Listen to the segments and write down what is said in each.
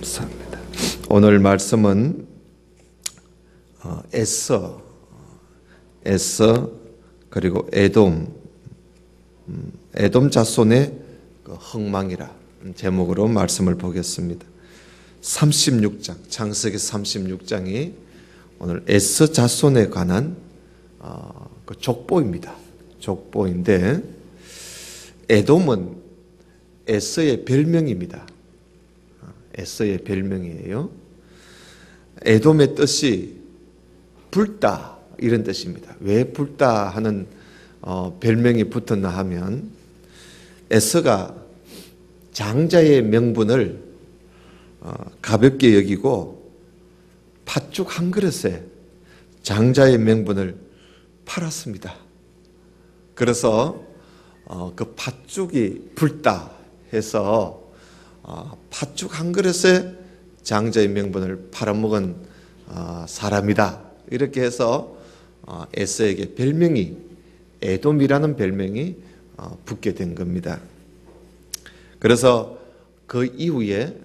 감사합니다. 오늘 말씀은 에서 그리고 에돔 자손의 흥망이라 제목으로 말씀을 보겠습니다. 36장 창세기 36장이 오늘 에서 자손에 관한 그 족보입니다. 족보인데 에돔은 에서의 별명입니다. 에서의 별명이에요. 에돔의 뜻이 붉다 이런 뜻입니다. 왜 붉다 하는 별명이 붙었나 하면 에서가 장자의 명분을 가볍게 여기고 팥죽 한 그릇에 장자의 명분을 팔았습니다. 그래서 그 팥죽이 붉다 해서 팥죽 한 그릇에 장자의 명분을 팔아먹은 사람이다. 이렇게 해서 에서에게 별명이 에돔이라는 별명이 붙게 된 겁니다. 그래서 그 이후에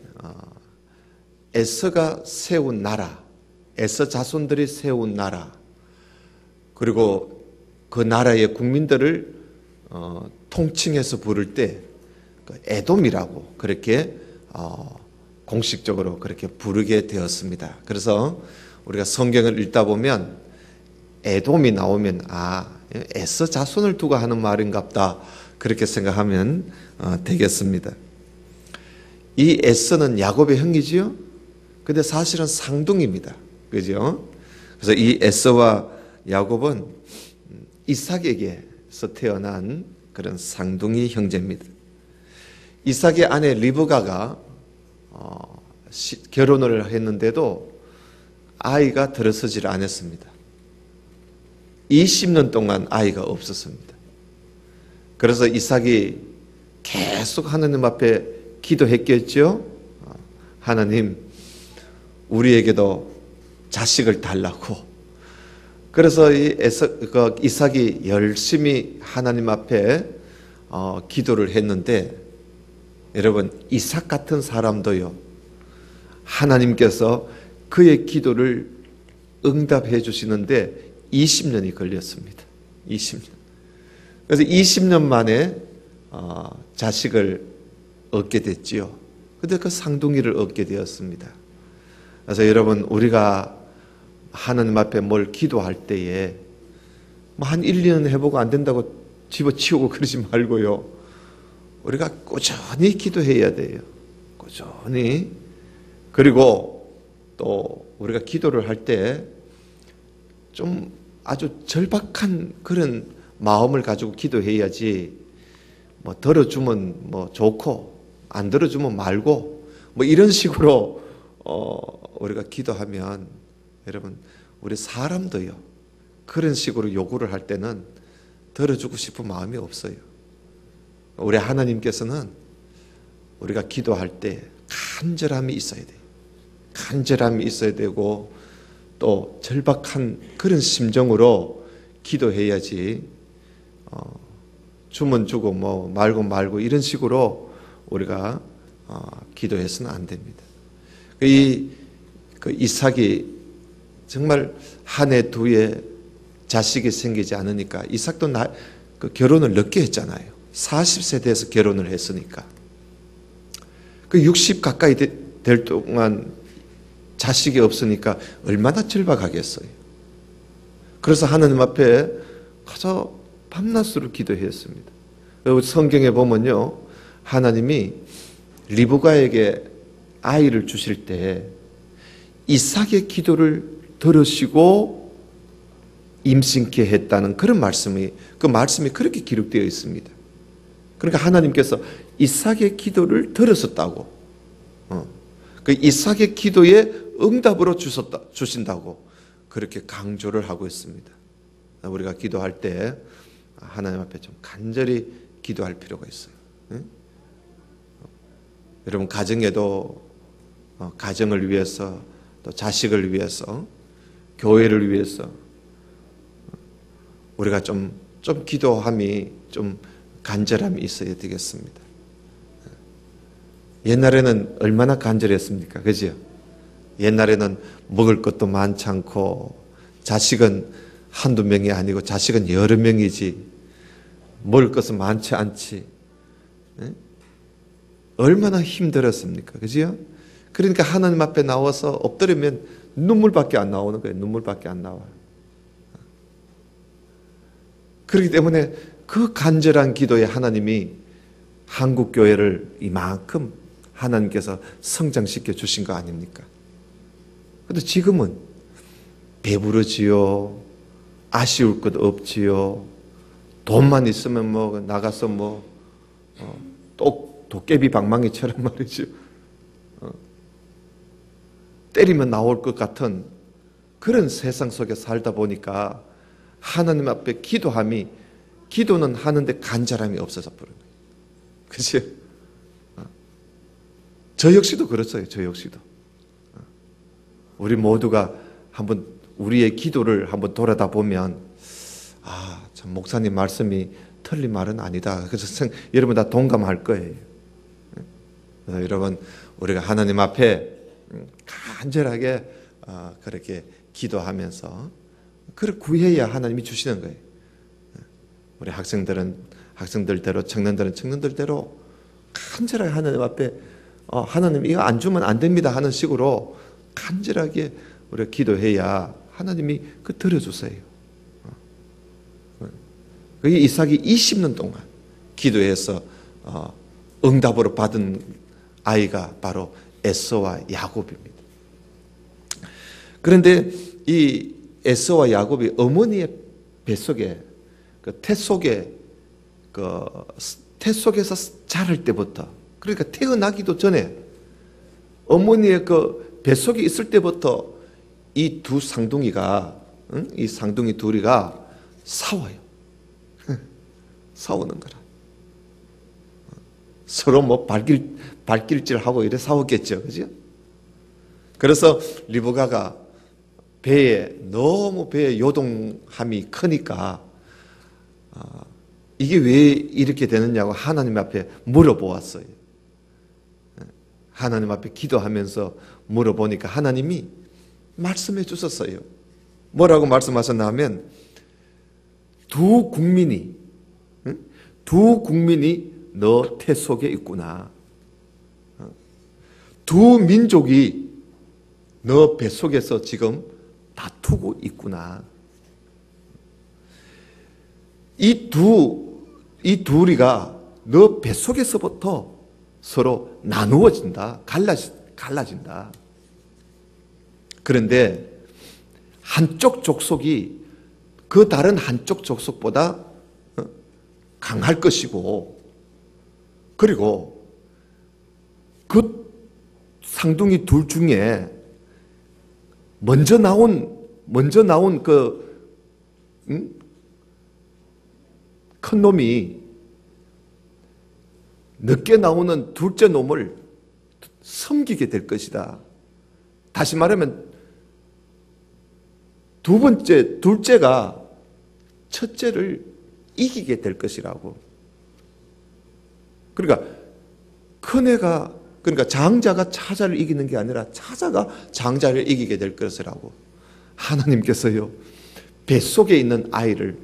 에서가 세운 나라, 에서 자손들이 세운 나라, 그리고 그 나라의 국민들을 통칭해서 부를 때 에돔이라고 그렇게 공식적으로 그렇게 부르게 되었습니다. 그래서 우리가 성경을 읽다 보면 에돔이 나오면 에서 자손을 두고 하는 말인갑다 그렇게 생각하면 되겠습니다. 이 에서는 야곱의 형이지요. 근데 사실은 쌍둥이입니다. 그죠? 그래서 이 에서와 야곱은 이삭에게서 태어난 그런 쌍둥이 형제입니다. 이삭의 아내 리브가가 결혼을 했는데도 아이가 들어서질 않았습니다. 20년 동안 아이가 없었습니다. 그래서 이삭이 계속 하나님 앞에 기도했겠죠. 하나님, 우리에게도 자식을 달라고. 그래서 이삭이 열심히 하나님 앞에 기도를 했는데, 여러분, 이삭 같은 사람도요, 하나님께서 그의 기도를 응답해 주시는데 20년이 걸렸습니다. 20년. 그래서 20년 만에 자식을 얻게 됐지요. 근데 그 쌍둥이를 얻게 되었습니다. 그래서 여러분, 우리가 하나님 앞에 뭘 기도할 때에 뭐 한 1년 해보고 안 된다고 집어치우고 그러지 말고요. 우리가 꾸준히 기도해야 돼요. 꾸준히. 그리고 또 우리가 기도를 할 때 좀 아주 절박한 그런 마음을 가지고 기도해야지, 뭐 들어주면 뭐 좋고 안 들어주면 말고 뭐 이런 식으로 우리가 기도하면, 여러분, 우리 사람도요 그런 식으로 요구를 할 때는 들어주고 싶은 마음이 없어요. 우리 하나님께서는 우리가 기도할 때 간절함이 있어야 돼요. 간절함이 있어야 되고 또 절박한 그런 심정으로 기도해야지, 주면 주고 뭐 말고 말고 이런 식으로 우리가 기도해서는 안 됩니다. 그 이삭이 정말 한 해 두 해 자식이 생기지 않으니까, 이삭도 그 결혼을 늦게 했잖아요. 40세 돼서 결혼을 했으니까. 그 60 가까이 될 동안 자식이 없으니까 얼마나 절박하겠어요. 그래서 하나님 앞에 가서 밤낮으로 기도했습니다. 성경에 보면요, 하나님이 리브가에게 아이를 주실 때 이삭의 기도를 들으시고 임신케 했다는 그런 말씀이, 그 말씀이 그렇게 기록되어 있습니다. 그러니까 하나님께서 이삭의 기도를 들으셨다고, 그 이삭의 기도에 응답으로 주신다고 그렇게 강조를 하고 있습니다. 우리가 기도할 때 하나님 앞에 좀 간절히 기도할 필요가 있어요. 여러분, 가정에도 가정을 위해서, 또 자식을 위해서, 교회를 위해서 우리가 좀 기도함이, 좀 간절함이 있어야 되겠습니다. 옛날에는 얼마나 간절했습니까? 그죠? 옛날에는 먹을 것도 많지 않고 자식은 한두 명이 아니고 자식은 여러 명이지 먹을 것은 많지 않지. 얼마나 힘들었습니까? 그죠? 그러니까 하나님 앞에 나와서 엎드리면 눈물밖에 안 나오는 거예요. 눈물밖에 안 나와요. 그렇기 때문에 그 간절한 기도에 하나님이 한국교회를 이만큼 하나님께서 성장시켜 주신 거 아닙니까? 그런데 지금은 배부르지요. 아쉬울 것 없지요. 돈만 있으면 뭐 나가서 뭐 도깨비 방망이처럼 말이죠. 때리면 나올 것 같은 그런 세상 속에 살다 보니까 하나님 앞에 기도는 하는데 간절함이 없어서 버린 거예요. 그죠? 저 역시도 그렇어요. 저 역시도. 우리 모두가 한번 우리의 기도를 한번 돌아다 보면 참 목사님 말씀이 틀린 말은 아니다. 그래서 여러분 다 동감할 거예요. 그래서 여러분 우리가 하나님 앞에 간절하게 그렇게 기도하면서 그걸 구해야 하나님이 주시는 거예요. 우리 학생들은 학생들대로, 청년들은 청년들대로 간절하게 하나님 앞에 하나님 이거 안 주면 안 됩니다 하는 식으로 간절하게 우리가 기도해야 하나님이 그 들어주세요. 그게 이삭이 20년 동안 기도해서 응답으로 받은 아이가 바로 에서와 야곱입니다. 그런데 이 에서와 야곱이 어머니의 뱃속에 태 속에서 자랄 때부터, 그러니까 태어나기도 전에 어머니의 그 뱃속에 있을 때부터 이 두 쌍둥이가, 이 쌍둥이 둘이가 싸워요. 싸우는 거라. 서로 뭐 발길질하고 이래 싸웠겠죠, 그죠? 그래서 리브가가 너무 배에 요동함이 크니까 이게 왜 이렇게 되느냐고 하나님 앞에 물어보았어요. 하나님 앞에 기도하면서 물어보니까 하나님이 말씀해 주셨어요. 뭐라고 말씀하셨냐면 두 국민이 너 태 속에 있구나. 두 민족이 너 뱃속에서 지금 다투고 있구나. 이 둘이가 너 뱃속에서부터 서로 나누어진다. 갈라진다. 그런데 한쪽 족속이 그 다른 한쪽 족속보다 강할 것이고, 그리고 그 상둥이 둘 중에 먼저 나온 큰 놈이 늦게 나오는 둘째 놈을 섬기게 될 것이다. 다시 말하면 둘째가 첫째를 이기게 될 것이라고. 그러니까 그러니까 장자가 차자를 이기는 게 아니라 차자가 장자를 이기게 될 것이라고. 하나님께서요, 뱃속에 있는 아이를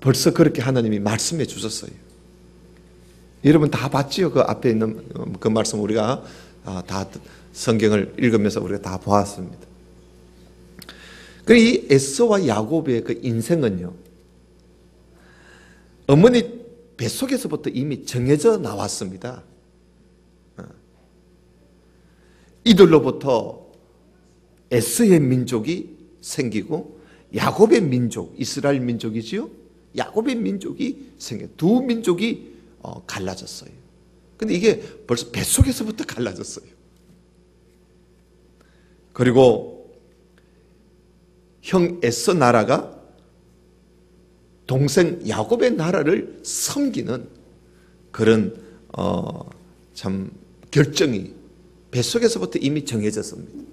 벌써 그렇게 하나님이 말씀해 주셨어요. 여러분 다 봤지요? 그 앞에 있는 그 말씀 우리가 다 성경을 읽으면서 우리가 다 보았습니다. 이 에서와 야곱의 그 인생은요, 어머니 뱃속에서부터 이미 정해져 나왔습니다. 이들로부터 에서의 민족이 생기고 야곱의 민족, 이스라엘 민족이지요. 야곱의 민족이 두 민족이 갈라졌어요. 근데 이게 벌써 뱃속에서부터 갈라졌어요. 그리고 형 에서 나라가 동생 야곱의 나라를 섬기는 그런 참 결정이 뱃속에서부터 이미 정해졌습니다.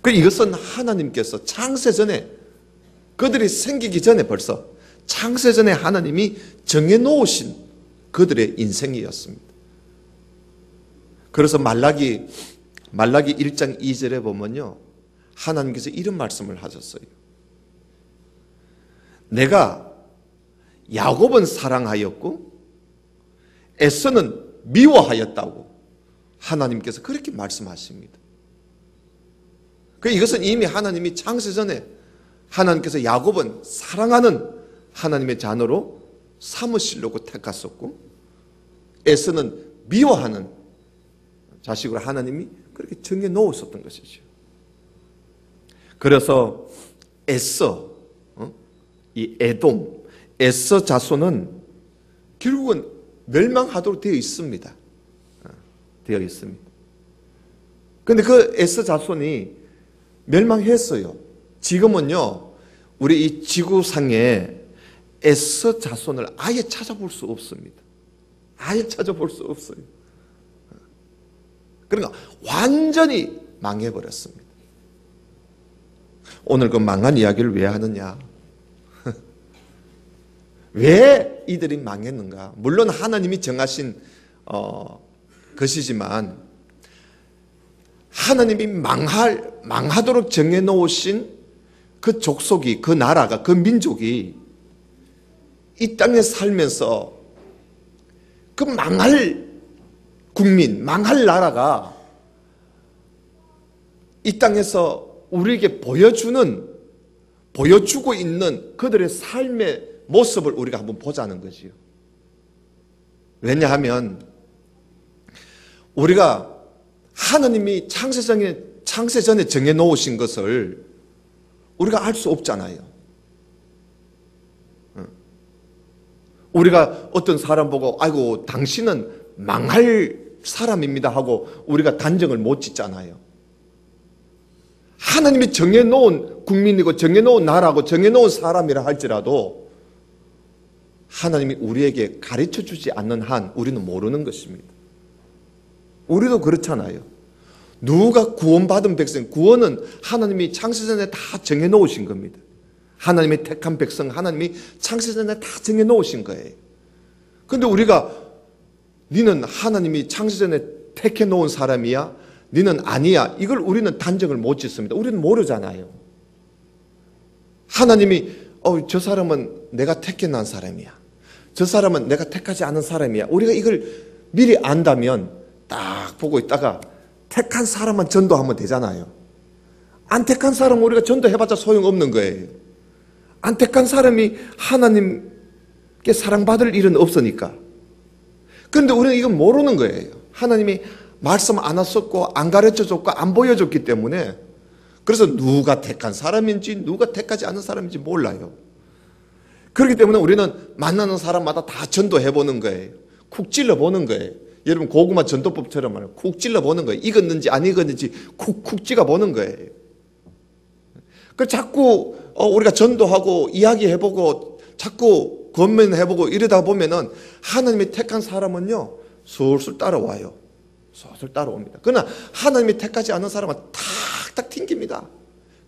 이것은 하나님께서 창세전에, 그들이 생기기 전에 벌써 창세전에 하나님이 정해놓으신 그들의 인생이었습니다. 그래서 말라기 1장 2절에 보면요, 하나님께서 이런 말씀을 하셨어요. 내가 야곱은 사랑하였고 에서는 미워하였다고 하나님께서 그렇게 말씀하십니다. 이것은 이미 하나님이 창세전에 하나님께서 야곱은 사랑하는 하나님의 자녀로 삼으시려고 택하셨고 에서는 미워하는 자식으로 하나님이 그렇게 정해 놓으셨던 것이죠. 그래서 에서, 이 에돔, 에서 자손은 결국은 멸망하도록 되어 있습니다. 되어 있습니다. 그런데 그 에서 자손이 멸망했어요. 지금은요, 우리 이 지구상에 에서 자손을 아예 찾아볼 수 없습니다. 아예 찾아볼 수 없어요. 그러니까 완전히 망해버렸습니다. 오늘 그 망한 이야기를 왜 하느냐? 왜 이들이 망했는가? 물론 하나님이 정하신 것이지만 하나님이 망하도록 정해놓으신 그 족속이, 그 나라가, 그 민족이 이 땅에 살면서 그 망할 국민, 망할 나라가 이 땅에서 우리에게 보여주고 있는 그들의 삶의 모습을 우리가 한번 보자는 거지요. 왜냐하면 우리가 하나님이 창세전에 정해놓으신 것을 우리가 알 수 없잖아요. 우리가 어떤 사람 보고 아이고 당신은 망할 사람입니다 하고 우리가 단정을 못 짓잖아요. 하나님이 정해놓은 국민이고 정해놓은 나라고 정해놓은 사람이라 할지라도 하나님이 우리에게 가르쳐주지 않는 한 우리는 모르는 것입니다. 우리도 그렇잖아요. 누가 구원받은 백성, 구원은 하나님이 창세전에 다 정해놓으신 겁니다. 하나님이 택한 백성, 하나님이 창세전에 다 정해놓으신 거예요. 그런데 우리가 너는 하나님이 창세전에 택해놓은 사람이야? 너는 아니야? 이걸 우리는 단정을 못 짓습니다. 우리는 모르잖아요. 하나님이 저 사람은 내가 택해난 사람이야. 저 사람은 내가 택하지 않은 사람이야. 우리가 이걸 미리 안다면 딱 보고 있다가 택한 사람만 전도하면 되잖아요. 안 택한 사람은 우리가 전도해봤자 소용없는 거예요. 안 택한 사람이 하나님께 사랑받을 일은 없으니까. 그런데 우리는 이건 모르는 거예요. 하나님이 말씀 안 하셨고 안 가르쳐줬고 안 보여줬기 때문에 그래서 누가 택한 사람인지 누가 택하지 않은 사람인지 몰라요. 그렇기 때문에 우리는 만나는 사람마다 다 전도해보는 거예요. 쿡 찔러보는 거예요. 여러분 고구마 전도법처럼 말해요. 쿡 찔러보는 거예요. 익었는지 안 익었는지 쿡 찍어보는 거예요. 그 자꾸 우리가 전도하고 이야기해보고 자꾸 권면해보고 이러다 보면은 하나님이 택한 사람은요 술술 따라와요. 술술 따라옵니다. 그러나 하나님이 택하지 않은 사람은 탁탁 튕깁니다.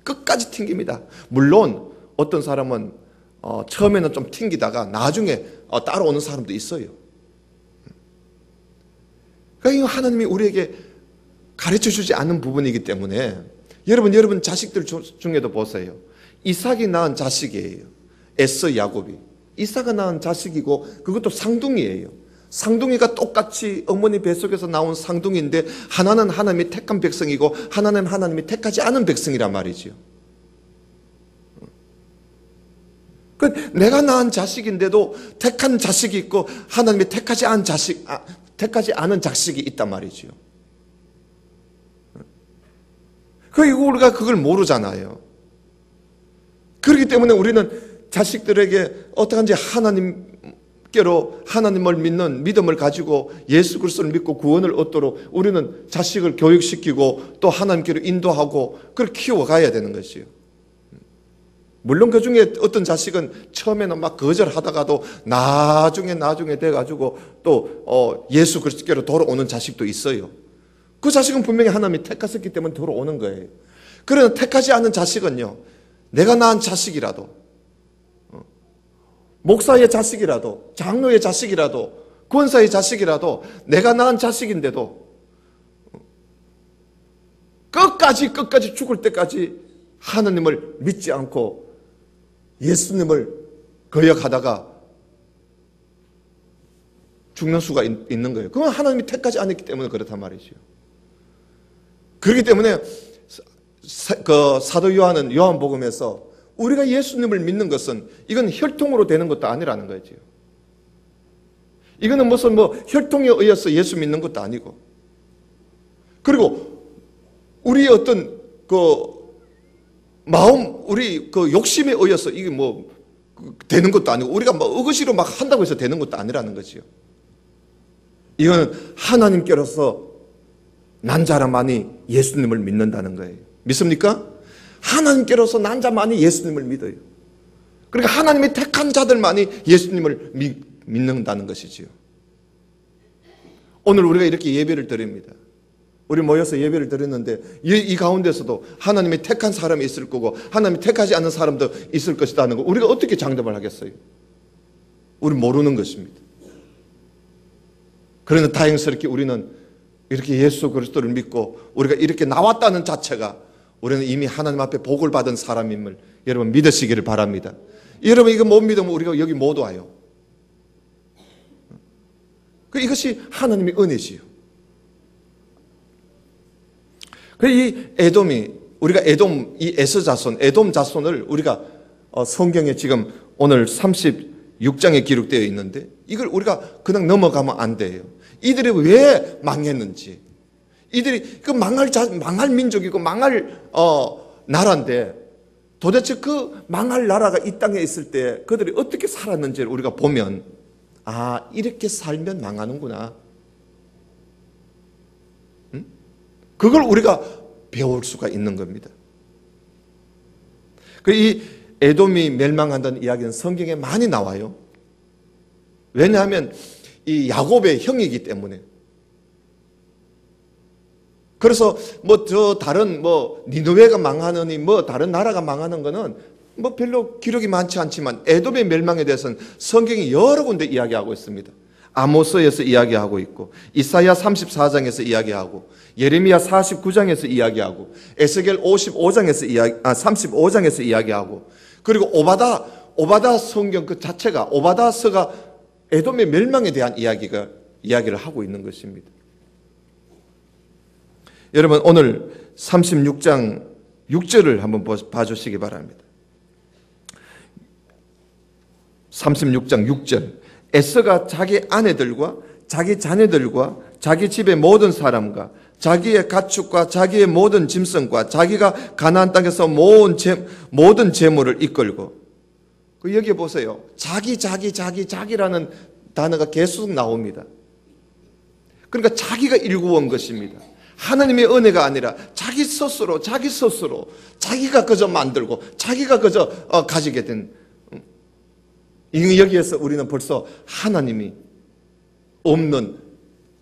끝까지 튕깁니다. 물론 어떤 사람은 처음에는 좀 튕기다가 나중에 따라오는 사람도 있어요. 그러니까 하나님이 우리에게 가르쳐주지 않는 부분이기 때문에 여러분 자식들 중에도 보세요. 이삭이 낳은 자식이에요. 에서 야곱이. 이삭이 낳은 자식이고 그것도 쌍둥이에요. 쌍둥이가 똑같이 어머니 뱃속에서 나온 쌍둥이인데 하나는 하나님이 택한 백성이고 하나는 하나님이 택하지 않은 백성이란 말이지요. 내가 낳은 자식인데도 택한 자식이 있고 하나님이 택하지 않은 자식이 있단 말이지요. 우리가 그걸 모르잖아요. 그렇기 때문에 우리는 자식들에게 어떡한지 하나님께로 하나님을 믿는 믿음을 가지고 예수 그리스도를 믿고 구원을 얻도록 우리는 자식을 교육시키고 또 하나님께로 인도하고 그걸 키워가야 되는 것이에요. 물론 그 중에 어떤 자식은 처음에는 막 거절하다가도 나중에 돼가지고 또 예수 그리스도께로 돌아오는 자식도 있어요. 그 자식은 분명히 하나님이 택하셨기 때문에 돌아오는 거예요. 그러나 택하지 않은 자식은요, 내가 낳은 자식이라도 목사의 자식이라도 장로의 자식이라도 권사의 자식이라도 내가 낳은 자식인데도 끝까지 죽을 때까지 하나님을 믿지 않고 예수님을 거역하다가 죽는 수가 있는 거예요. 그건 하나님이 택하지 않았기 때문에 그렇단 말이죠. 그렇기 때문에 사도 요한은 요한복음에서 우리가 예수님을 믿는 것은 이건 혈통으로 되는 것도 아니라는 거죠. 이거는 무슨 혈통에 의해서 예수 믿는 것도 아니고, 그리고 우리의 어떤 마음, 우리 욕심에 의해서 이게 되는 것도 아니고, 우리가 의거시로 막 한다고 해서 되는 것도 아니라는 거지요. 이거는 하나님께로서 난 자만이 예수님을 믿는다는 거예요. 믿습니까? 하나님께로서 난 자만이 예수님을 믿어요. 그러니까 하나님이 택한 자들만이 예수님을 믿는다는 것이지요. 오늘 우리가 이렇게 예배를 드립니다. 우리 모여서 예배를 드렸는데 이 가운데서도 하나님이 택한 사람이 있을 거고 하나님이 택하지 않은 사람도 있을 것이다 하는 거 우리가 어떻게 장담을 하겠어요? 우리 모르는 것입니다. 그러나 다행스럽게 우리는 이렇게 예수 그리스도를 믿고 우리가 이렇게 나왔다는 자체가 우리는 이미 하나님 앞에 복을 받은 사람임을 여러분 믿으시기를 바랍니다. 여러분 이거 못 믿으면 우리가 여기 못 와요. 이것이 하나님의 은혜지요. 이 에돔이 우리가 이 에서 자손, 에돔 자손을 우리가 성경에 지금 오늘 36장에 기록되어 있는데 이걸 우리가 그냥 넘어가면 안 돼요. 이들이 왜 망했는지, 이들이 망할 민족이고 망할 나라인데 도대체 그 망할 나라가 이 땅에 있을 때 그들이 어떻게 살았는지를 우리가 보면 이렇게 살면 망하는구나. 그걸 우리가 배울 수가 있는 겁니다. 이 에돔이 멸망한다는 이야기는 성경에 많이 나와요. 왜냐하면 이 야곱의 형이기 때문에. 그래서 다른 니느웨가 망하느니 다른 나라가 망하는 거는 별로 기록이 많지 않지만 에돔의 멸망에 대해서는 성경이 여러 군데 이야기하고 있습니다. 아모스에서 이야기하고 있고 이사야 34장에서 이야기하고 예레미야 49장에서 이야기하고 에스겔 35장에서 이야기하고 그리고 오바다 성경 그 자체가 오바다서가 에돔의 멸망에 대한 이야기를 하고 있는 것입니다. 여러분 오늘 36장 6절을 한번 봐주시기 바랍니다. 36장 6절 에서가 자기 아내들과 자기 자녀들과 자기 집의 모든 사람과 자기의 가축과 자기의 모든 짐승과 자기가 가나안 땅에서 모든 재물을 이끌고 여기 보세요. 자기라는 단어가 계속 나옵니다. 그러니까 자기가 일구온 것입니다. 하나님의 은혜가 아니라 자기 스스로 자기가 그저 만들고 자기가 그저 가지게 된 여기에서 우리는 벌써 하나님이 없는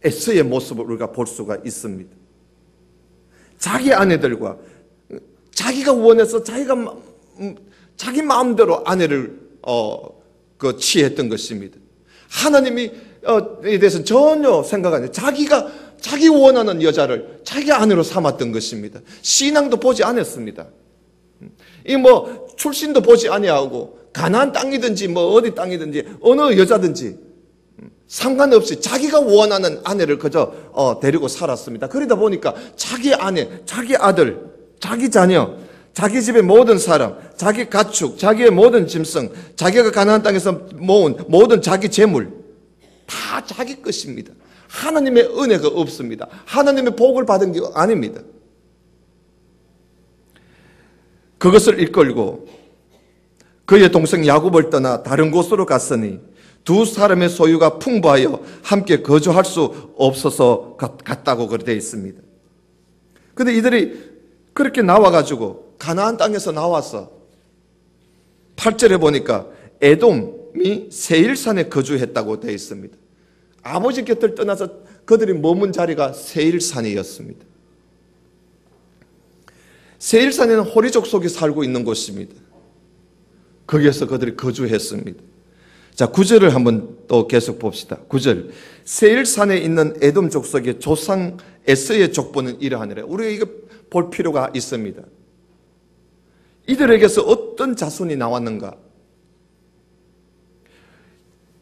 에서의 모습을 우리가 볼 수가 있습니다. 자기 아내들과 자기가 원해서 자기 마음대로 아내를 취했던 것입니다. 하나님이 에 대해서는 전혀 생각 안 해요. 자기 원하는 여자를 자기 아내로 삼았던 것입니다. 신앙도 보지 않았습니다. 출신도 보지 아니하고 가나안 땅이든지 어디 땅이든지 어느 여자든지 상관없이 자기가 원하는 아내를 그저 데리고 살았습니다. 그러다 보니까 자기 아내, 자기 아들, 자기 자녀, 자기 집의 모든 사람, 자기 가축, 자기의 모든 짐승, 자기가 가나안 땅에서 모은 모든 자기 재물 다 자기 것입니다. 하나님의 은혜가 없습니다. 하나님의 복을 받은 게 아닙니다. 그것을 이끌고 그의 동생 야곱을 떠나 다른 곳으로 갔으니 두 사람의 소유가 풍부하여 함께 거주할 수 없어서 갔다고 그렇게 되어 있습니다. 그런데 이들이 그렇게 나와가지고 가나안 땅에서 나와서 8절에 보니까 에돔이 세일산에 거주했다고 되어 있습니다. 아버지 곁을 떠나서 그들이 머문 자리가 세일산이었습니다. 세일산에는 호리 족속이 살고 있는 곳입니다. 거기에서 그들이 거주했습니다. 자, 9절을 한번 또 계속 봅시다. 9절. 세일산에 있는 에돔 족속의 조상 에서의 족보는 이러하니라. 우리가 이거 볼 필요가 있습니다. 이들에게서 어떤 자손이 나왔는가?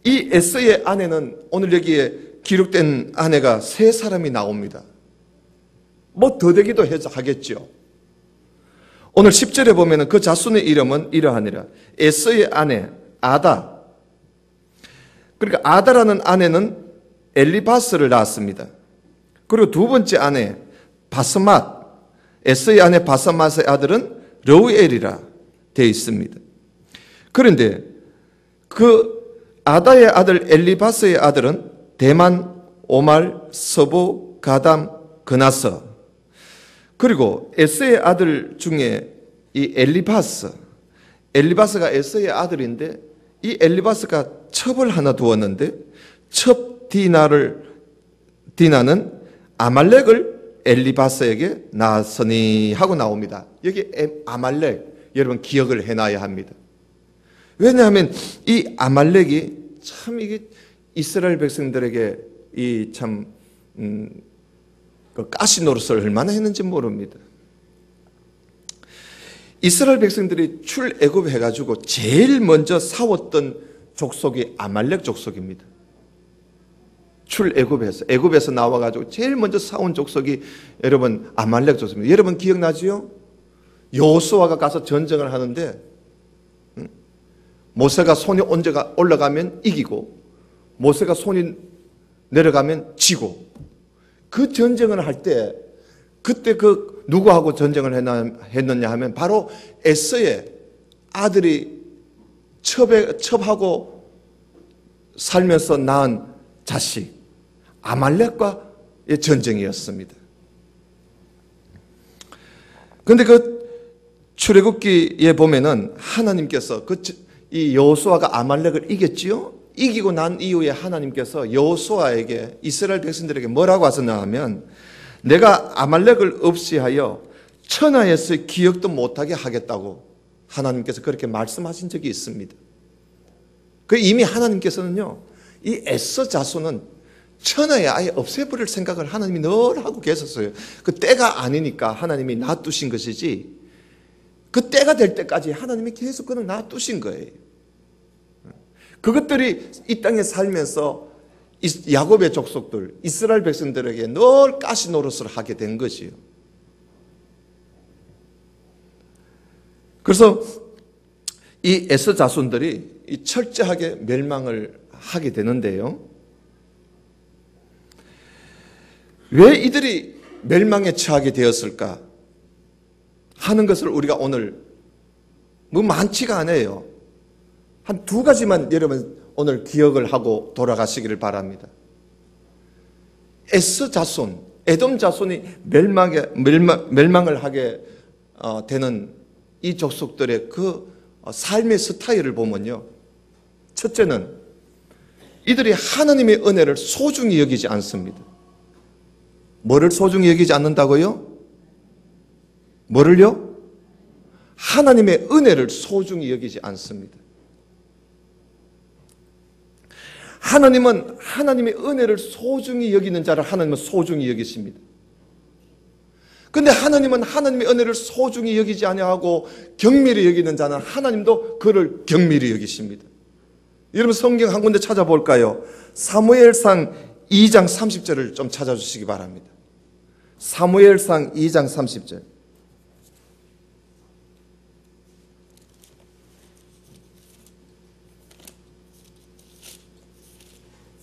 이 에서의 아내는 오늘 여기에 기록된 아내가 3사람이 나옵니다. 뭐 더 되기도 하겠죠. 오늘 10절에 보면 그 자손의 이름은 이러하니라. 에서의 아내 아다. 그러니까 아다라는 아내는 엘리바스를 낳았습니다. 그리고 두 번째 아내 바스맛. 에서의 아내 바스맛의 아들은 르우엘이라 되어 있습니다. 그런데 그 아다의 아들 엘리바스의 아들은 대만, 오말, 서보, 가담, 그나서. 그리고 에서의 아들 중에 이 엘리바스가 에서의 아들인데 이 엘리바스가 첩을 하나 두었는데 첩 디나는 아말렉을 엘리바스에게 낳았으니 하고 나옵니다. 여기 아말렉 여러분 기억을 해놔야 합니다. 왜냐하면 이 아말렉이 참 이게 이스라엘 백성들에게 이 참 가시 노릇을 얼마나 했는지 모릅니다. 이스라엘 백성들이 출애굽해가지고 제일 먼저 싸웠던 족속이 아말렉 족속입니다. 애굽에서 나와가지고 제일 먼저 싸운 족속이 여러분 아말렉 족속입니다. 여러분 기억나지요? 여호수아가 가서 전쟁을 하는데 모세가 손이 올라가면 이기고 모세가 손이 내려가면 지고 그 전쟁을 할 때 그때 그 누구하고 전쟁을 했느냐 하면 바로 에서의 아들이 첩하고 살면서 낳은 자식 아말렉과의 전쟁이었습니다. 그런데 그 출애굽기에 보면은 하나님께서 이 여호수아가 아말렉을 이겼지요. 이기고 난 이후에 하나님께서 여호수아에게 이스라엘 백성들에게 뭐라고 하셨나 하면 내가 아말렉을 없이하여 천하에서 기억도 못하게 하겠다고 하나님께서 그렇게 말씀하신 적이 있습니다. 그 이미 하나님께서는요 이 에서 자손은 천하에 아예 없애버릴 생각을 하나님이 늘 하고 계셨어요. 그 때가 아니니까 하나님이 놔두신 것이지 그 때가 될 때까지 하나님이 계속 그걸 놔두신 거예요. 그것들이 이 땅에 살면서 야곱의 족속들, 이스라엘 백성들에게 늘 가시 노릇을 하게 된 것이요. 그래서 이 에서 자손들이 철저하게 멸망을 하게 되는데요. 왜 이들이 멸망에 처하게 되었을까 하는 것을 우리가 오늘 뭐 많지가 않아요. 한 2가지만 여러분 오늘 기억을 하고 돌아가시기를 바랍니다. 에서 자손, 에돔 자손이 멸망을 하게 되는 이 족속들의 그 삶의 스타일을 보면요. 첫째는 이들이 하나님의 은혜를 소중히 여기지 않습니다. 뭐를 소중히 여기지 않는다고요? 뭐를요? 하나님의 은혜를 소중히 여기지 않습니다. 하나님은 하나님의 은혜를 소중히 여기는 자를 하나님은 소중히 여기십니다. 그런데 하나님은 하나님의 은혜를 소중히 여기지 아니하고 경밀히 여기는 자는 하나님도 그를 경밀히 여기십니다. 여러분 성경 한 군데 찾아볼까요? 사무엘상 2장 30절을 좀 찾아주시기 바랍니다. 사무엘상 2장 30절.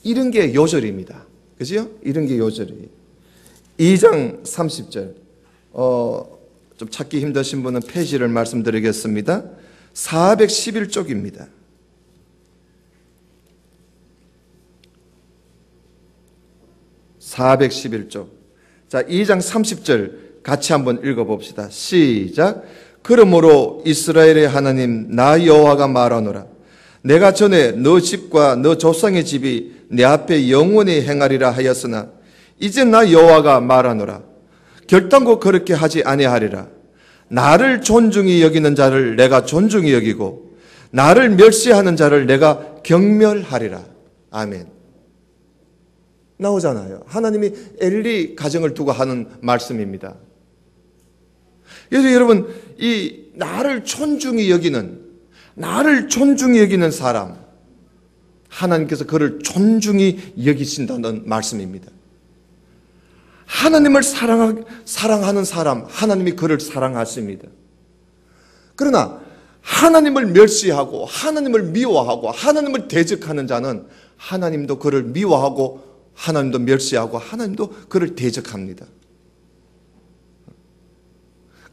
이런 게 요절입니다. 그죠? 이런 게 요절이에요. 2장 30절. 좀 찾기 힘드신 분은 페이지를 말씀드리겠습니다. 411쪽입니다. 411쪽. 자, 2장 30절 같이 한번 읽어봅시다. 시작. 그러므로 이스라엘의 하나님 나 여호와가 말하노라. 내가 전에 너 집과 너 조상의 집이 내 앞에 영원히 행하리라 하였으나 이제 나 여호와가 말하노라. 결단코 그렇게 하지 아니하리라. 나를 존중히 여기는 자를 내가 존중히 여기고 나를 멸시하는 자를 내가 경멸하리라. 아멘. 나오잖아요. 하나님이 엘리 가정을 두고 하는 말씀입니다. 그래서 여러분, 이 나를 존중히 여기는 사람, 하나님께서 그를 존중히 여기신다는 말씀입니다. 하나님을 사랑하는 사람, 하나님이 그를 사랑하십니다. 그러나 하나님을 멸시하고 하나님을 미워하고 하나님을 대적하는 자는 하나님도 그를 미워하고 하나님도 멸시하고 하나님도 그를 대적합니다.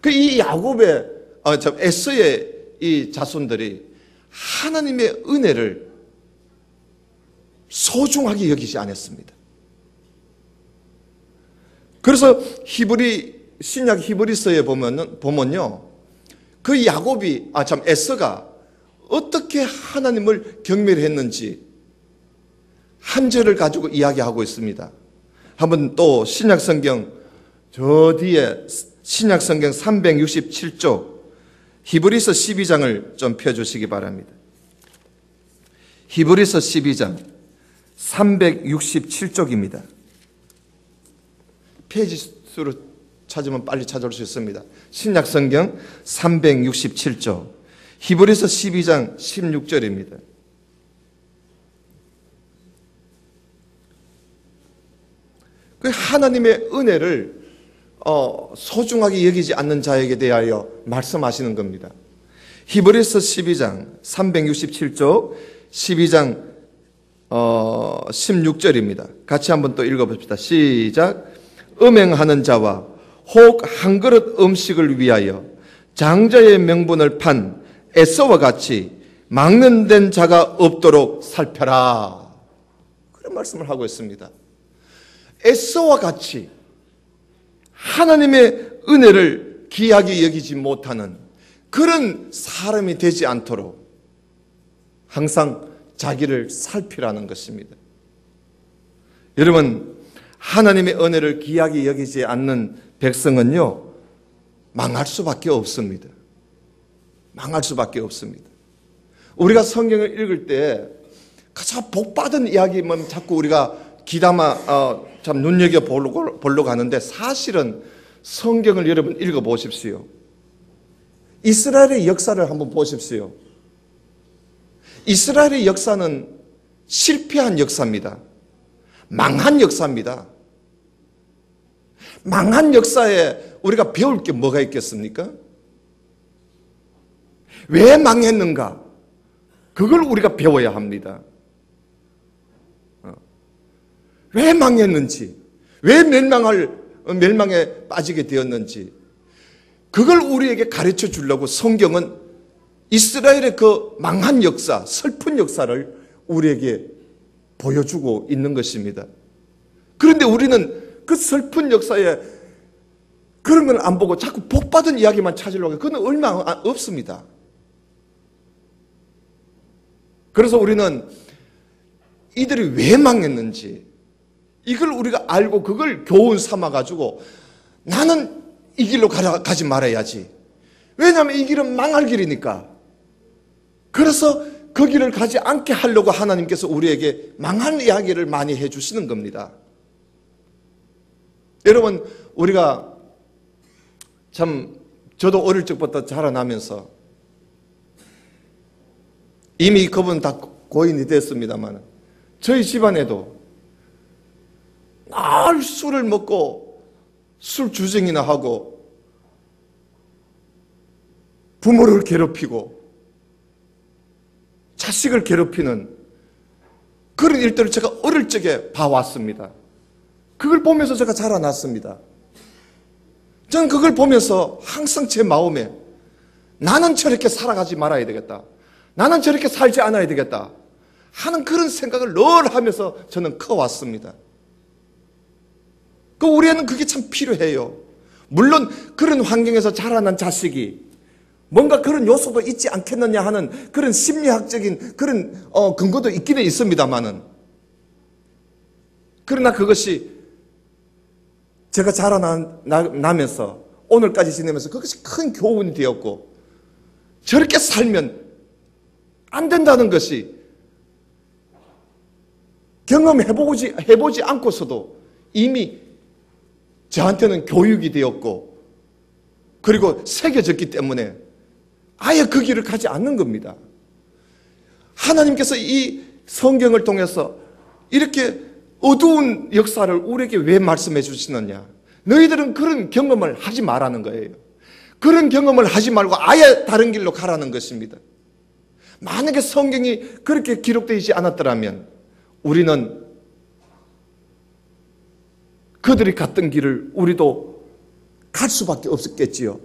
이 야곱의 에서의 이 자손들이 하나님의 은혜를 소중하게 여기지 않았습니다. 그래서 신약 히브리서에 보면요, 그 야곱이 에서가 어떻게 하나님을 경멸했는지 한 절을 가지고 이야기하고 있습니다. 한번 또 신약성경 저 뒤에 신약성경 367쪽 히브리서 12장을 좀 펴주시기 바랍니다. 히브리서 12장 367쪽입니다. 페이지 수로 찾으면 빨리 찾아올 수 있습니다. 신약성경 367쪽 히브리서 12장 16절입니다. 그 하나님의 은혜를 소중하게 여기지 않는 자에게 대하여 말씀하시는 겁니다. 히브리서 12장 367쪽 12장 16절입니다. 같이 한번 또 읽어봅시다. 시작. 음행하는 자와 혹 한 그릇 음식을 위하여 장자의 명분을 판 에서와 같이 막론된 자가 없도록 살펴라. 그런 말씀을 하고 있습니다. 에서와 같이 하나님의 은혜를 귀하게 여기지 못하는 그런 사람이 되지 않도록 항상 자기를 살피라는 것입니다. 여러분, 하나님의 은혜를 귀하게 여기지 않는 백성은요, 망할 수밖에 없습니다. 망할 수밖에 없습니다. 우리가 성경을 읽을 때 가장 복받은 이야기만 자꾸 우리가 귀담아 참 눈여겨보려고 하는데, 사실은 성경을 여러분 읽어보십시오. 이스라엘의 역사를 한번 보십시오. 이스라엘의 역사는 실패한 역사입니다. 망한 역사입니다. 망한 역사에 우리가 배울 게 뭐가 있겠습니까? 왜 망했는가? 그걸 우리가 배워야 합니다. 왜 망했는지, 왜 멸망에 빠지게 되었는지, 그걸 우리에게 가르쳐 주려고 성경은 이스라엘의 그 망한 역사, 슬픈 역사를 우리에게 보여주고 있는 것입니다. 그런데 우리는 그 슬픈 역사에 그런 걸 안 보고 자꾸 복받은 이야기만 찾으려고 해요. 그건 얼마 없습니다. 그래서 우리는 이들이 왜 망했는지 이걸 우리가 알고 그걸 교훈 삼아가지고 나는 이 길로 가지 말아야지. 왜냐하면 이 길은 망할 길이니까. 그래서 그 길을 가지 않게 하려고 하나님께서 우리에게 망한 이야기를 많이 해주시는 겁니다. 여러분, 우리가 참 저도 어릴 적부터 자라나면서 이미 그분 다 고인이 됐습니다만 저희 집안에도 날 술을 먹고 술 주정이나 하고 부모를 괴롭히고 자식을 괴롭히는 그런 일들을 제가 어릴 적에 봐왔습니다. 그걸 보면서 제가 자라났습니다. 저는 그걸 보면서 항상 제 마음에 나는 저렇게 살아가지 말아야 되겠다. 나는 저렇게 살지 않아야 되겠다 하는 그런 생각을 늘 하면서 저는 커왔습니다. 우리에는 그게 참 필요해요. 물론 그런 환경에서 자라난 자식이 뭔가 그런 요소도 있지 않겠느냐 하는 그런 심리학적인 그런 근거도 있기는 있습니다만은, 그러나 그것이 제가 자라나면서 오늘까지 지내면서 그것이 큰 교훈이 되었고, 저렇게 살면 안 된다는 것이 해보지 않고서도 이미 저한테는 교육이 되었고 그리고 새겨졌기 때문에 아예 그 길을 가지 않는 겁니다. 하나님께서 이 성경을 통해서 이렇게 어두운 역사를 우리에게 왜 말씀해 주시느냐? 너희들은 그런 경험을 하지 말라는 거예요. 그런 경험을 하지 말고 아예 다른 길로 가라는 것입니다. 만약에 성경이 그렇게 기록되지 않았더라면 우리는 그들이 갔던 길을 우리도 갈 수밖에 없었겠지요.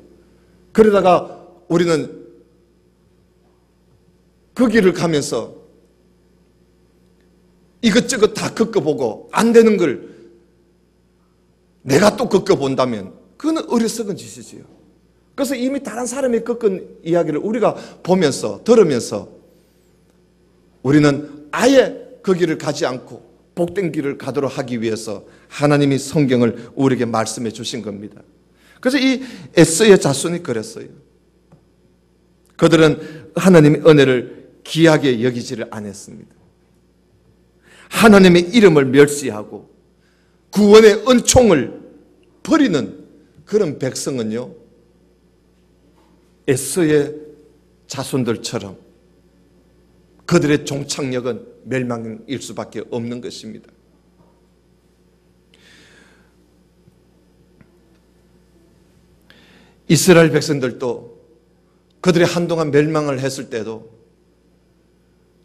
그러다가 우리는 그 길을 가면서 이것저것 다 겪어보고 안 되는 걸 내가 또 겪어본다면 그건 어리석은 짓이지요. 그래서 이미 다른 사람이 겪은 이야기를 우리가 보면서 들으면서 우리는 아예 그 길을 가지 않고 복된 길을 가도록 하기 위해서 하나님이 성경을 우리에게 말씀해 주신 겁니다. 그래서 이 에서의 자손이 그랬어요. 그들은 하나님의 은혜를 귀하게 여기지를 않았습니다. 하나님의 이름을 멸시하고 구원의 은총을 버리는 그런 백성은요, 에서의 자손들처럼 그들의 종착역은 멸망일 수밖에 없는 것입니다. 이스라엘 백성들도 그들이 한동안 멸망을 했을 때도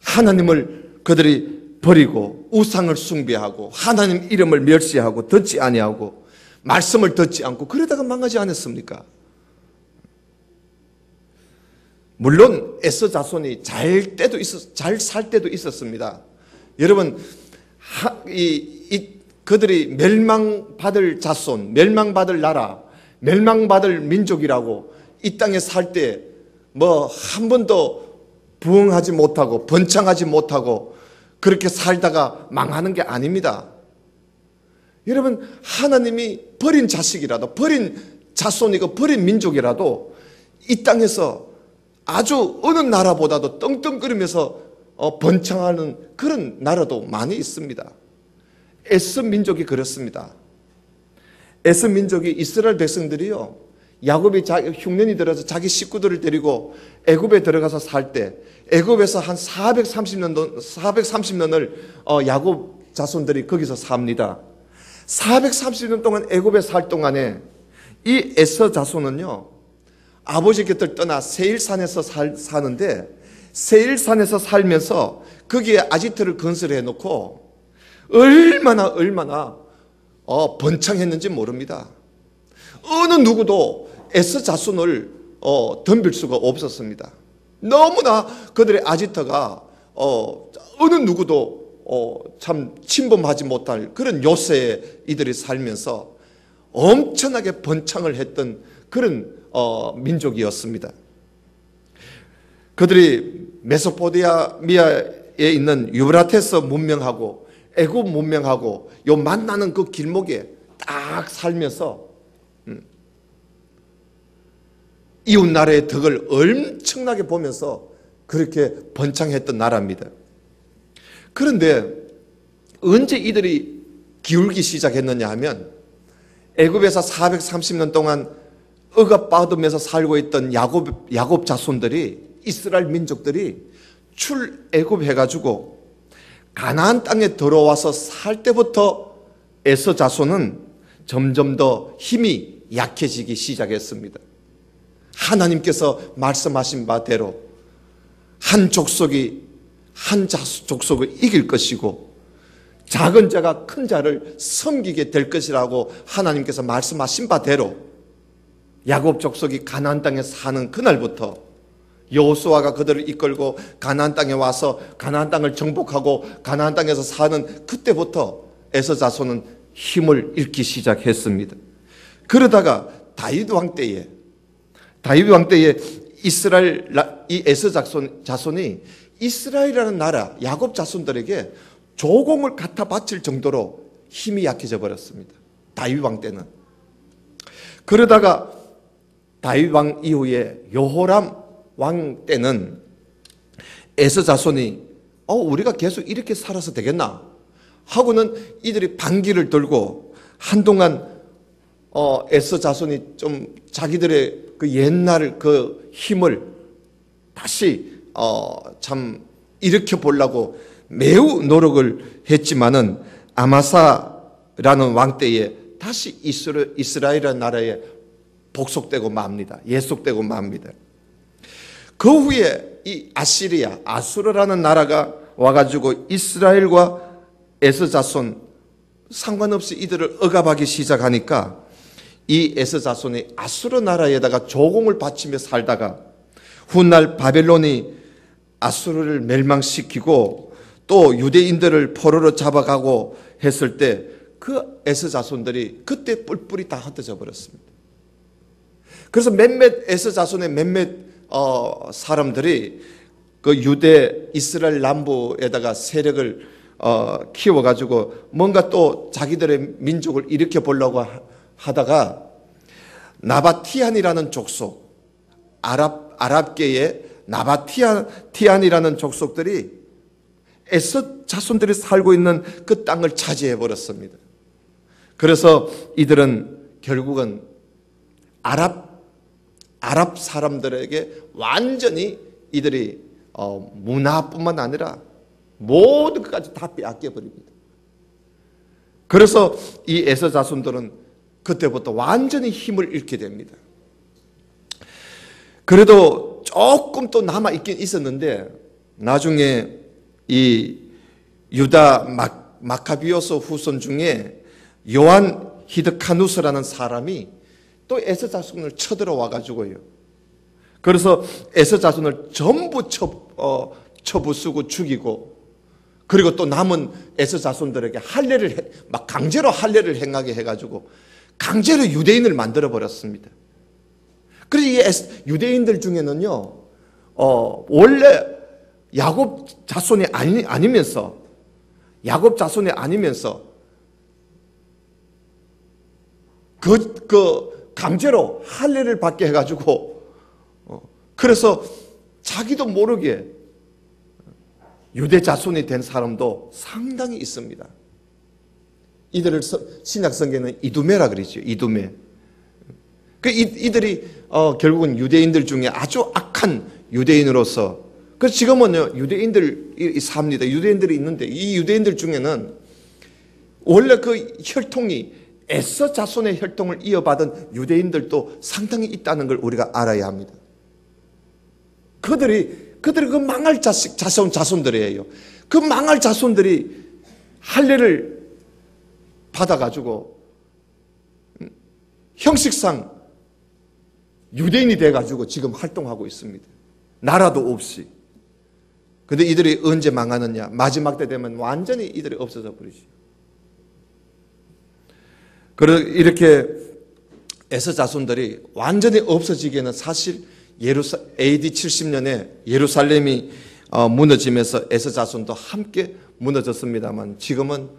하나님을 그들이 버리고 우상을 숭배하고 하나님 이름을 멸시하고 듣지 아니하고 말씀을 듣지 않고 그러다가 망하지 않았습니까? 물론 에서 자손이 잘 살 때도 있었습니다. 여러분, 그들이 멸망받을 자손, 멸망받을 나라, 멸망받을 민족이라고 이 땅에 살 때 뭐 한 번도 부흥하지 못하고 번창하지 못하고 그렇게 살다가 망하는 게 아닙니다. 여러분, 하나님이 버린 자식이라도, 버린 자손이고 버린 민족이라도 이 땅에서 아주 어느 나라보다도 떵떵거리면서 번창하는 그런 나라도 많이 있습니다. 에서 민족이 그렇습니다. 에서 민족이 이스라엘 백성들이요, 야곱이 흉년이 들어서 자기 식구들을 데리고 애굽에 들어가서 살 때 애굽에서 한 430년을 야곱 자손들이 거기서 삽니다. 430년 동안 애굽에 살 동안에 이 에서 자손은요, 아버지 곁을 떠나 세일산에서 사는데 세일산에서 살면서 거기에 아지트를 건설해 놓고 얼마나 번창했는지 모릅니다. 어느 누구도 에서 자손을 덤빌 수가 없었습니다. 너무나 그들의 아지트가 어느 누구도 참 침범하지 못할 그런 요새에 이들이 살면서 엄청나게 번창을 했던 그런 민족이었습니다. 그들이 메소포타미아에 있는 유브라테스 문명하고 애굽 문명하고 요 만나는 그 길목에 딱 살면서 이웃 나라의 덕을 엄청나게 보면서 그렇게 번창했던 나라입니다. 그런데 언제 이들이 기울기 시작했느냐 하면 애굽에서 430년 동안 억압받으면서 살고 있던 야곱 자손들이, 이스라엘 민족들이 출애굽해가지고 가나안 땅에 들어와서 살 때부터 에서 자손은 점점 더 힘이 약해지기 시작했습니다. 하나님께서 말씀하신 바대로 한 족속이 한 족속을 이길 것이고 작은 자가 큰 자를 섬기게 될 것이라고 하나님께서 말씀하신 바대로 야곱 족속이 가나안 땅에 사는 그날부터 여호수아가 그들을 이끌고 가나안 땅에 와서 가나안 땅을 정복하고 가나안 땅에서 사는 그때부터 에서 자손은 힘을 잃기 시작했습니다. 그러다가 다윗 왕 때에 이스라엘 이 에서 자손이 이스라엘이라는 나라 야곱 자손들에게 조공을 갖다 바칠 정도로 힘이 약해져 버렸습니다. 다윗 왕 때는. 그러다가 다윗 왕 이후에 여호람 왕 때는 에서 자손이 우리가 계속 이렇게 살아서 되겠나? 하고는 이들이 반기를 들고 한동안 에서 자손이 좀 자기들의 그 옛날 그 힘을 다시 참 일으켜 보려고 매우 노력을 했지만은 아마사라는 왕 때에 다시 이스라엘 나라에 복속되고 맙니다. 예속되고 맙니다. 그 후에 이 아수르라는 나라가 와가지고 이스라엘과 에서 자손 상관없이 이들을 억압하기 시작하니까 이 에서 자손이 아수르 나라에다가 조공을 바치며 살다가 훗날 바벨론이 아수르를 멸망시키고 또 유대인들을 포로로 잡아가고 했을 때 그 에서 자손들이 그때 뿔뿔이 다 흩어져 버렸습니다. 그래서 몇몇 에서 자손의 몇몇 사람들이 그 유대 이스라엘 남부에다가 세력을 키워가지고 뭔가 또 자기들의 민족을 일으켜 보려고 하다가 나바티안이라는 족속, 아랍계의 나바티안이라는 족속들이 에서 자손들이 살고 있는 그 땅을 차지해 버렸습니다. 그래서 이들은 결국은 아랍 사람들에게 완전히 이들이 문화뿐만 아니라 모든 것까지 다 빼앗겨 버립니다. 그래서 이 에서 자손들은 그때부터 완전히 힘을 잃게 됩니다. 그래도 조금 또 남아 있긴 있었는데 나중에 이 유다 마카비오스 후손 중에 요한 히드카누스라는 사람이 또 에서 자손을 쳐들어와 가지고요. 그래서 에서 자손을 전부 쳐부수고 죽이고, 그리고 또 남은 에서 자손들에게 막 강제로 할례를 행하게 해가지고 강제로 유대인을 만들어 버렸습니다. 그래서 이 유대인들 중에는요, 원래 야곱 자손이 아니면서 그 강제로 할례를 받게 해가지고 그래서 자기도 모르게 유대 자손이 된 사람도 상당히 있습니다. 이들을 신약 성경에는 이두메라 그러죠. 이두메. 이들이 결국은 유대인들 중에 아주 악한 유대인으로서, 그래서 지금은요 유대인들이 삽니다. 유대인들이 있는데 이 유대인들 중에는 원래 그 혈통이 에서 자손의 혈통을 이어받은 유대인들도 상당히 있다는 걸 우리가 알아야 합니다. 그들이 그 망할 자손들이에요. 그 망할 자손들이 할례를 받아가지고 형식상 유대인이 돼가지고 지금 활동하고 있습니다. 나라도 없이. 근데 이들이 언제 망하느냐? 마지막 때 되면 완전히 이들이 없어져 버리죠. 이렇게 에서 자손들이 완전히 없어지기에는 사실 AD 70년에 예루살렘이 무너지면서 에서 자손도 함께 무너졌습니다만 지금은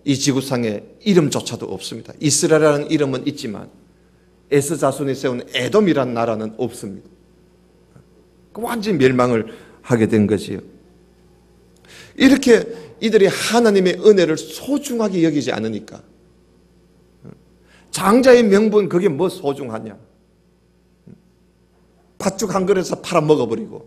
이 지구상에 이름조차도 없습니다. 이스라엘이라는 이름은 있지만 에서 자손이 세운 에돔이라는 나라는 없습니다. 완전히 멸망을 하게 된 거지요. 이렇게 이들이 하나님의 은혜를 소중하게 여기지 않으니까, 장자의 명분 그게 뭐 소중하냐? 팥죽 한 그릇에서 팔아먹어버리고,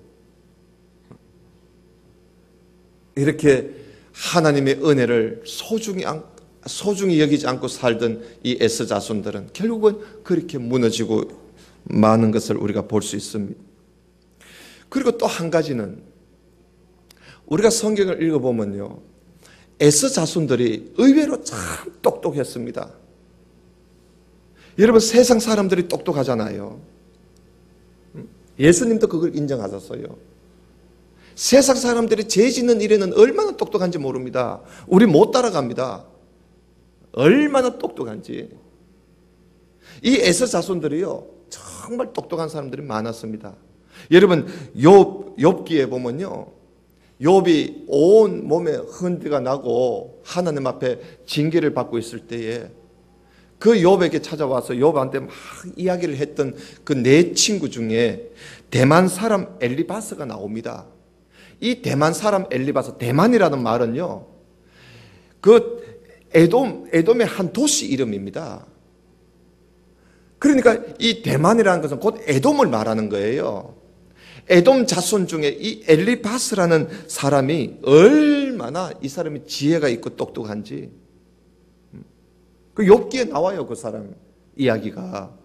이렇게 하나님의 은혜를 소중히 여기지 않고 살던 이 에서 자손들은 결국은 그렇게 무너지고 마는 것을 우리가 볼 수 있습니다. 그리고 또 한 가지는 우리가 성경을 읽어보면요, 에서 자손들이 의외로 참 똑똑했습니다. 여러분, 세상 사람들이 똑똑하잖아요. 예수님도 그걸 인정하셨어요. 세상 사람들이 죄 짓는 일에는 얼마나 똑똑한지 모릅니다. 우리 못 따라갑니다. 얼마나 똑똑한지. 이 에서 자손들이요, 정말 똑똑한 사람들이 많았습니다. 여러분, 욥기에 보면요, 욥이 온 몸에 흔들가 나고 하나님 앞에 징계를 받고 있을 때에 그 욥에게 찾아와서 욥한테 막 이야기를 했던 그 네 친구 중에 대만 사람 엘리바스가 나옵니다. 이 대만 사람 엘리바스, 대만이라는 말은요, 그 에돔의 한 도시 이름입니다. 그러니까 이 대만이라는 것은 곧 에돔을 말하는 거예요. 에돔 자손 중에 이 엘리바스라는 사람이 얼마나 이 사람이 지혜가 있고 똑똑한지, 그 욥기에 나와요. 그 사람 이야기가.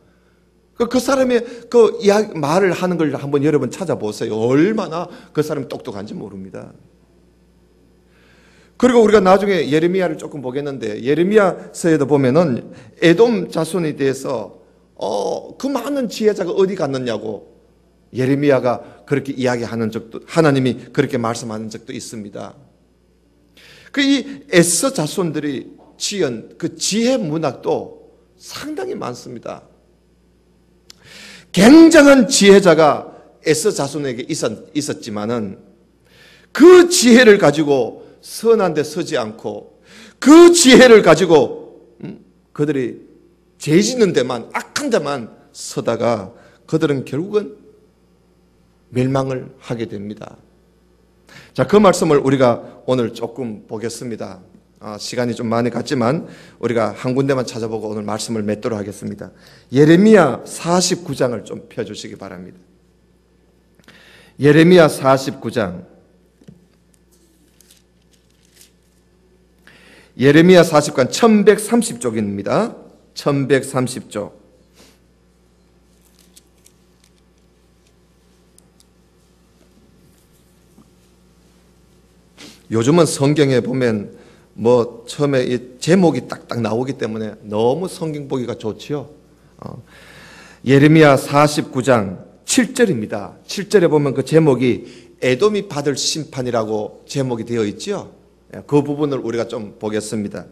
그 사람의 그 이야기, 말을 하는 걸 한번 여러분 찾아보세요. 얼마나 그 사람이 똑똑한지 모릅니다. 그리고 우리가 나중에 예레미야를 조금 보겠는데, 예레미야서에도 보면은 에돔 자손에 대해서 그 많은 지혜자가 어디 갔느냐고 예레미야가 그렇게 이야기하는 적도, 하나님이 그렇게 말씀하는 적도 있습니다. 그 이 에서 자손들이 지은 그 지혜 문학도 상당히 많습니다. 굉장한 지혜자가 에서 자손에게 있었지만은 그 지혜를 가지고 선한 데 서지 않고, 그 지혜를 가지고 그들이 죄 짓는 데만, 악한 데만 서다가 그들은 결국은 멸망을 하게 됩니다. 자, 그 말씀을 우리가 오늘 조금 보겠습니다. 시간이 좀 많이 갔지만 우리가 한 군데만 찾아보고 오늘 말씀을 맺도록 하겠습니다. 예레미야 49장을 좀 펴주시기 바랍니다. 예레미야 49장. 예레미야 40장 1130쪽입니다. 1130쪽. 요즘은 성경에 보면 처음에 이 제목이 딱딱 나오기 때문에 너무 성경 보기가 좋지요. 예레미야 49장 7절입니다. 7절에 보면 그 제목이 에돔이 받을 심판이라고 제목이 되어 있죠. 그 부분을 우리가 좀 보겠습니다.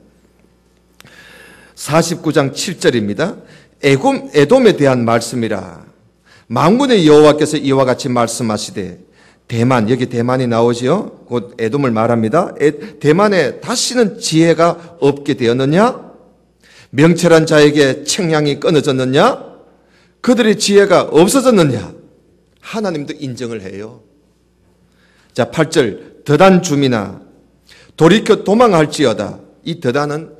49장 7절입니다. 에돔에 대한 말씀이라. 만군의 여호와께서 이와 같이 말씀하시되, 대만, 여기 대만이 나오지요. 곧 에돔을 말합니다. 대만에 다시는 지혜가 없게 되었느냐? 명철한 자에게 책량이 끊어졌느냐? 그들의 지혜가 없어졌느냐? 하나님도 인정을 해요. 자, 8절. 더단 주민아 돌이켜 도망할지어다. 이 더단은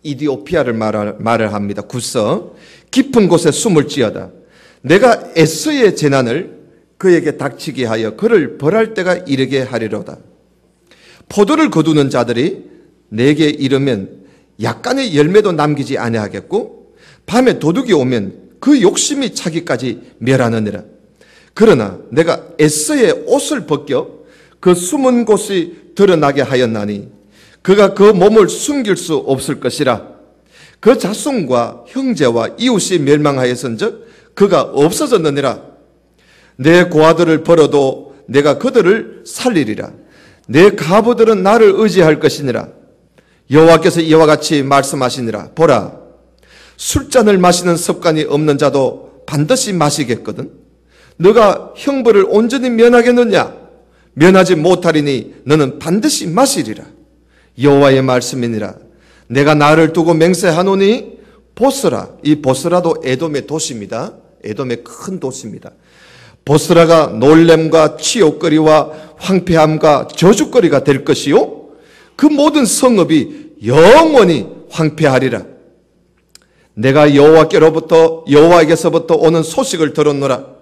이디오피아를 말을 합니다. 구서 깊은 곳에 숨을지어다. 내가 에서의 재난을 그에게 닥치게 하여 그를 벌할 때가 이르게 하리로다. 포도를 거두는 자들이 내게 이르면 약간의 열매도 남기지 아니하겠고, 밤에 도둑이 오면 그 욕심이 차기까지 멸하느니라. 그러나 내가 에서의 옷을 벗겨 그 숨은 곳이 드러나게 하였나니 그가 그 몸을 숨길 수 없을 것이라. 그 자손과 형제와 이웃이 멸망하였은즉 그가 없어졌느니라. 내 고아들을 벌어도 내가 그들을 살리리라. 내 가부들은 나를 의지할 것이니라. 여호와께서 이와 같이 말씀하시니라. 보라, 술잔을 마시는 습관이 없는 자도 반드시 마시겠거든. 너가 형벌을 온전히 면하겠느냐? 면하지 못하리니 너는 반드시 마시리라. 여호와의 말씀이니라. 내가 나를 두고 맹세하노니 보스라. 이 보스라도 에돔의 도시입니다. 에돔의 큰 도시입니다. 보스라가 놀램과 치욕거리와 황폐함과 저주거리가 될 것이요 그 모든 성읍이 영원히 황폐하리라. 내가 여호와에게서부터 오는 소식을 들었노라.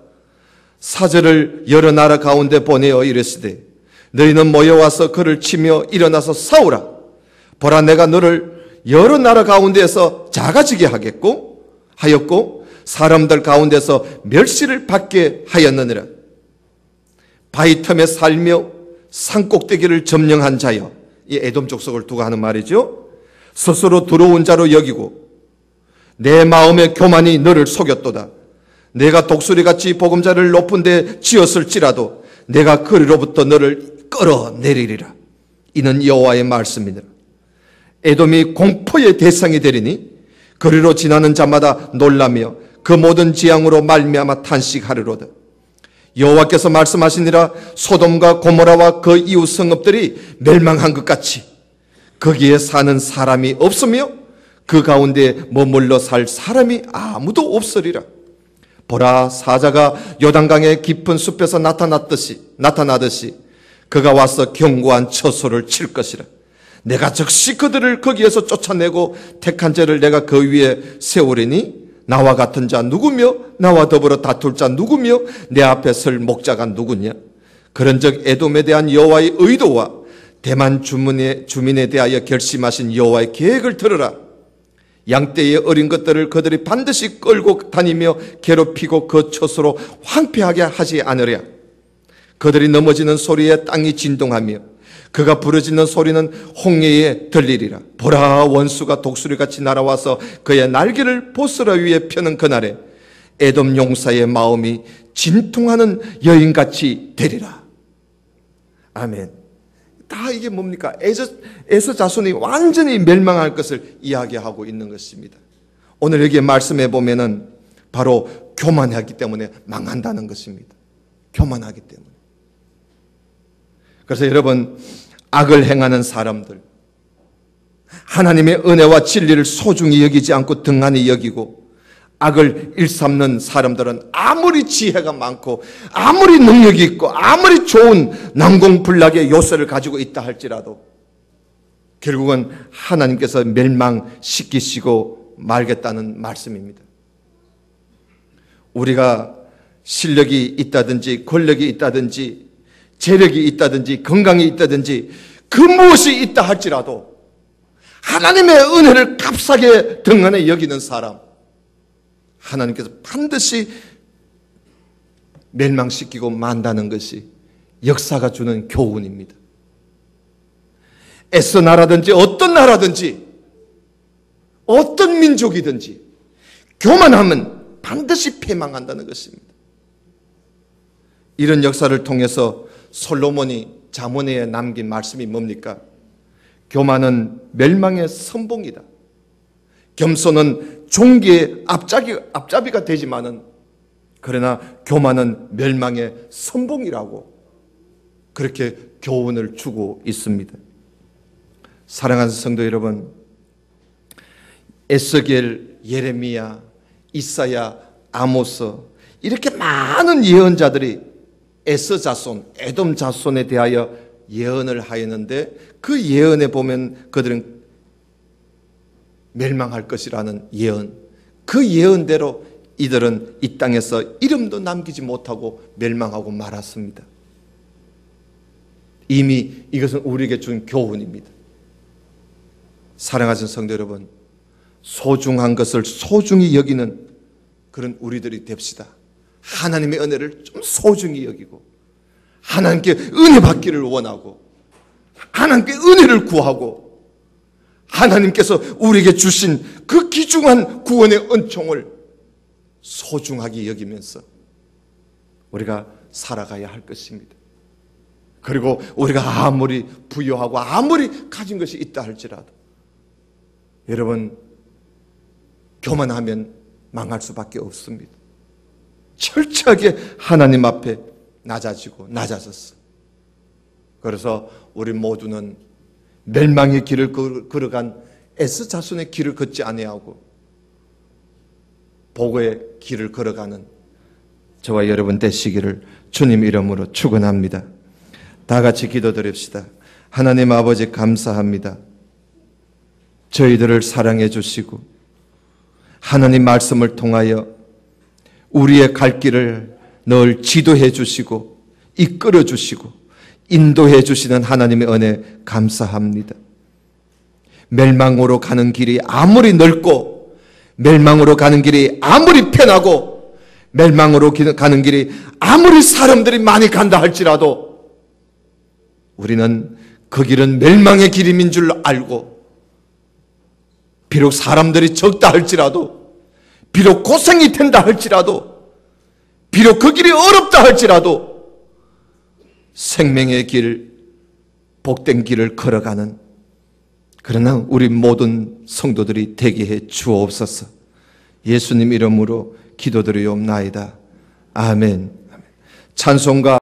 사절을 여러 나라 가운데 보내어 이르시되 너희는 모여와서 그를 치며 일어나서 싸우라. 보라, 내가 너를 여러 나라 가운데에서 작아지게 하였고 사람들 가운데서 멸시를 받게 하였느니라. 바위 틈에 살며 산꼭대기를 점령한 자여. 이 에돔 족속을 두고 하는 말이죠. 스스로 들어온 자로 여기고 내 마음의 교만이 너를 속였도다. 내가 독수리같이 보금자를 높은 데 지었을지라도 내가 그리로부터 너를 끌어내리리라. 이는 여호와의 말씀이니라. 에돔이 공포의 대상이 되리니 그리로 지나는 자마다 놀라며 그 모든 지향으로 말미암아 탄식하리로다. 여호와께서 말씀하시니라. 소돔과 고모라와 그 이웃 성읍들이 멸망한 것 같이 거기에 사는 사람이 없으며 그 가운데 머물러 살 사람이 아무도 없으리라. 보라, 사자가 요단강의 깊은 숲에서 나타나듯이 그가 와서 견고한 처소를 칠 것이라. 내가 즉시 그들을 거기에서 쫓아내고 택한 자를 내가 그 위에 세우리니 나와 같은 자 누구며 나와 더불어 다툴 자 누구며 내 앞에 설 목자가 누구냐. 그런즉 에돔에 대한 여호와의 의도와 대만 주민에 대하여 결심하신 여호와의 계획을 들으라. 양떼의 어린 것들을 그들이 반드시 끌고 다니며 괴롭히고 그 처소로 황폐하게 하지 않으랴. 그들이 넘어지는 소리에 땅이 진동하며 그가 부르짖는 소리는 홍해에 들리리라. 보라, 원수가 독수리같이 날아와서 그의 날개를 보스라 위에 펴는 그날에 에돔 용사의 마음이 진통하는 여인같이 되리라. 아멘. 다 이게 뭡니까? 에서 자손이 완전히 멸망할 것을 이야기하고 있는 것입니다. 오늘 여기에 말씀해 보면은 바로 교만하기 때문에 망한다는 것입니다. 교만하기 때문에. 그래서 여러분, 악을 행하는 사람들, 하나님의 은혜와 진리를 소중히 여기지 않고 등한히 여기고 악을 일삼는 사람들은 아무리 지혜가 많고 아무리 능력이 있고 아무리 좋은 난공불락의 요소를 가지고 있다 할지라도 결국은 하나님께서 멸망시키시고 말겠다는 말씀입니다. 우리가 실력이 있다든지 권력이 있다든지 재력이 있다든지 건강이 있다든지 그 무엇이 있다 할지라도 하나님의 은혜를 값싸게 등한에 여기는 사람, 하나님께서 반드시 멸망시키고 만다는 것이 역사가 주는 교훈입니다. 에서 나라든지 어떤 나라든지 어떤 민족이든지 교만하면 반드시 패망한다는 것입니다. 이런 역사를 통해서 솔로몬이 잠언에 남긴 말씀이 뭡니까? 교만은 멸망의 선봉이다. 겸손은 종기의 앞잡이가 되지만은 그러나 교만은 멸망의 선봉이라고 그렇게 교훈을 주고 있습니다. 사랑하는 성도 여러분, 에스겔, 예레미야, 이사야, 아모스 이렇게 많은 예언자들이 에서 자손, 에돔 자손에 대하여 예언을 하였는데 그 예언에 보면 그들은 멸망할 것이라는 예언, 그 예언대로 이들은 이 땅에서 이름도 남기지 못하고 멸망하고 말았습니다. 이미 이것은 우리에게 준 교훈입니다. 사랑하는 성도 여러분, 소중한 것을 소중히 여기는 그런 우리들이 됩시다. 하나님의 은혜를 좀 소중히 여기고 하나님께 은혜 받기를 원하고 하나님께 은혜를 구하고 하나님께서 우리에게 주신 그 귀중한 구원의 은총을 소중하게 여기면서 우리가 살아가야 할 것입니다. 그리고 우리가 아무리 부유하고 아무리 가진 것이 있다 할지라도 여러분, 교만하면 망할 수밖에 없습니다. 철저하게 하나님 앞에 낮아졌어. 그래서 우리 모두는 멸망의 길을 걸어간 에스 자손의 길을 걷지 아니하고 복의 길을 걸어가는 저와 여러분 되시기를 주님 이름으로 축원합니다. 다 같이 기도드립시다. 하나님 아버지 감사합니다. 저희들을 사랑해 주시고 하나님 말씀을 통하여 우리의 갈 길을 늘 지도해 주시고 이끌어 주시고 인도해 주시는 하나님의 은혜 감사합니다. 멸망으로 가는 길이 아무리 넓고 멸망으로 가는 길이 아무리 편하고 멸망으로 가는 길이 아무리 사람들이 많이 간다 할지라도 우리는 그 길은 멸망의 길임인 줄 알고 비록 사람들이 적다 할지라도 비록 고생이 된다 할지라도 비록 그 길이 어렵다 할지라도 생명의 길, 복된 길을 걸어가는 그러나 우리 모든 성도들이 되게 해 주옵소서. 예수님 이름으로 기도드리옵나이다. 아멘. 찬송가